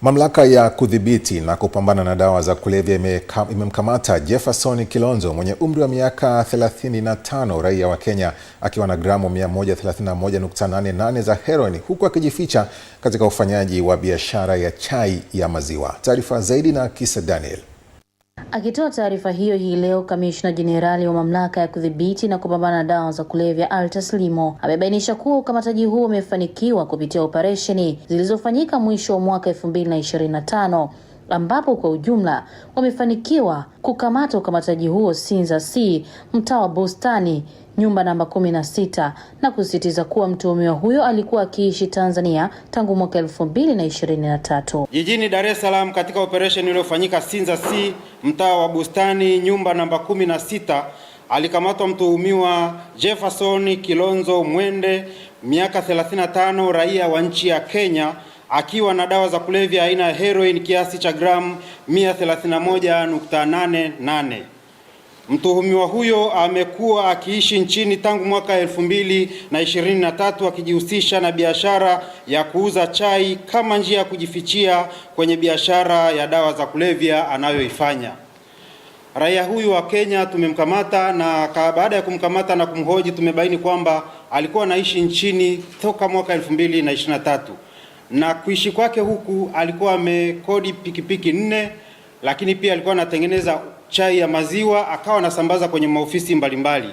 Mamlaka ya kudhibiti na kupambana na dawa za kulevya imemkamata Jefferson Kilonzo mwenye umri wa miaka 35, raia wa Kenya, akiwa na gramu 131.88 za heroin, huku akijificha katika ufanyaji wa biashara ya chai ya maziwa. Taarifa zaidi na Kisa Daniel. Akitoa taarifa hiyo hii leo, Kamishna Jenerali wa Mamlaka ya kudhibiti na kupambana na dawa za kulevya Altas Limo amebainisha kuwa ukamataji huo umefanikiwa kupitia operesheni zilizofanyika mwisho wa mwaka 2025, ambapo kwa ujumla wamefanikiwa kukamata ukamataji huo Sinza C, mtaa wa Bustani, nyumba namba 16, na kusisitiza kuwa mtuhumiwa huyo alikuwa akiishi Tanzania tangu mwaka 2023. Jijini Dar es Salaam, katika operation iliyofanyika Sinza C, mtaa wa Bustani, nyumba namba 16, alikamatwa mtuhumiwa Jefferson Kilonzo Mwende, miaka 35, raia wa nchi ya Kenya, akiwa na dawa za kulevya aina ya heroin kiasi cha gramu 131.88. Mtuhumiwa huyo amekuwa akiishi nchini tangu mwaka 2023 akijihusisha na biashara ya kuuza chai kama njia ya kujifichia kwenye biashara ya dawa za kulevya anayoifanya. Raia huyu wa Kenya tumemkamata, na baada ya kumkamata na kumhoji tumebaini kwamba alikuwa anaishi nchini toka mwaka 2023. Na kuishi kwake huku alikuwa amekodi pikipiki 4, lakini pia alikuwa anatengeneza chai ya maziwa, akawa anasambaza kwenye maofisi mbalimbali.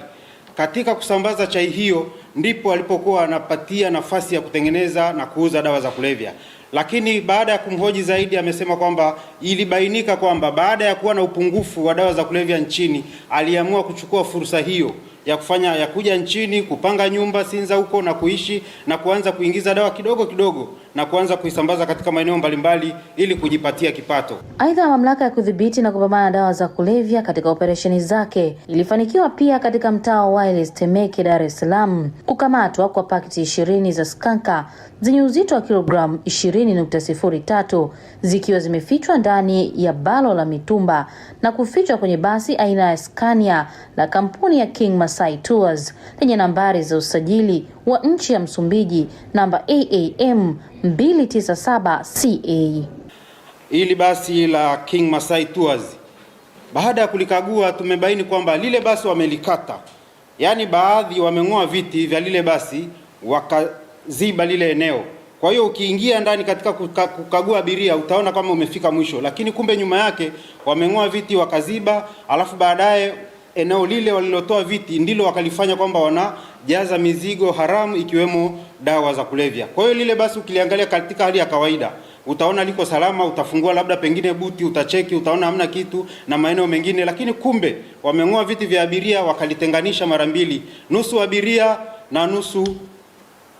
Katika kusambaza chai hiyo ndipo alipokuwa anapatia nafasi ya kutengeneza na kuuza dawa za kulevya. Lakini baada ya kumhoji zaidi, amesema kwamba ilibainika kwamba baada ya kuwa na upungufu wa dawa za kulevya nchini, aliamua kuchukua fursa hiyo ya kuja nchini, kupanga nyumba Sinza huko na kuishi na kuanza kuingiza dawa kidogo kidogo na kuanza kuisambaza katika maeneo mbalimbali ili kujipatia kipato. Aidha, mamlaka ya kudhibiti na kupambana na dawa za kulevya katika operesheni zake ilifanikiwa pia katika mtaa wa Wailes, Temeke, Dar es Salaam, kukamatwa kwa pakiti 20 za skanka zenye uzito wa kilogramu 20.03 zikiwa zimefichwa ndani ya balo la mitumba na kufichwa kwenye basi aina ya Scania la kampuni ya King Masai Tours lenye nambari za usajili wa nchi ya Msumbiji namba AAM 297 CA. Ili basi la King Masai Tours, baada ya kulikagua tumebaini kwamba lile basi wamelikata, yaani baadhi wameng'oa viti vya lile basi wakaziba lile eneo. Kwa hiyo ukiingia ndani katika kukagua abiria utaona kama umefika mwisho, lakini kumbe nyuma yake wameng'oa viti wakaziba, alafu baadaye eneo lile walilotoa viti ndilo wakalifanya kwamba wanajaza mizigo haramu ikiwemo dawa za kulevya. Kwa hiyo lile basi ukiliangalia katika hali ya kawaida utaona liko salama, utafungua labda pengine buti, utacheki, utaona hamna kitu na maeneo mengine, lakini kumbe wameng'oa viti vya abiria wakalitenganisha mara mbili, nusu abiria na nusu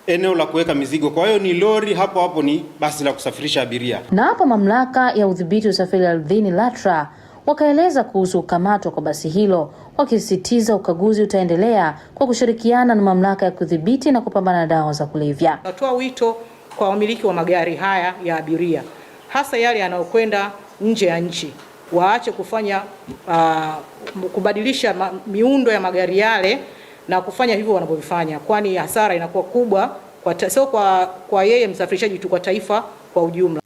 eneo la kuweka mizigo. Kwa hiyo ni lori hapo ni basi la kusafirisha abiria. Na hapa mamlaka ya udhibiti usafiri ardhini LATRA wakaeleza kuhusu kukamatwa kwa basi hilo, wakisisitiza ukaguzi utaendelea kwa kushirikiana na mamlaka ya kudhibiti na kupambana na dawa za kulevya. Natoa wito kwa wamiliki wa magari haya ya abiria, hasa yale yanayokwenda nje ya nchi, waache kufanya kubadilisha miundo ya magari yale na kufanya hivyo wanavyofanya, kwani hasara inakuwa kubwa sio kwa yeye msafirishaji tu, kwa taifa kwa ujumla.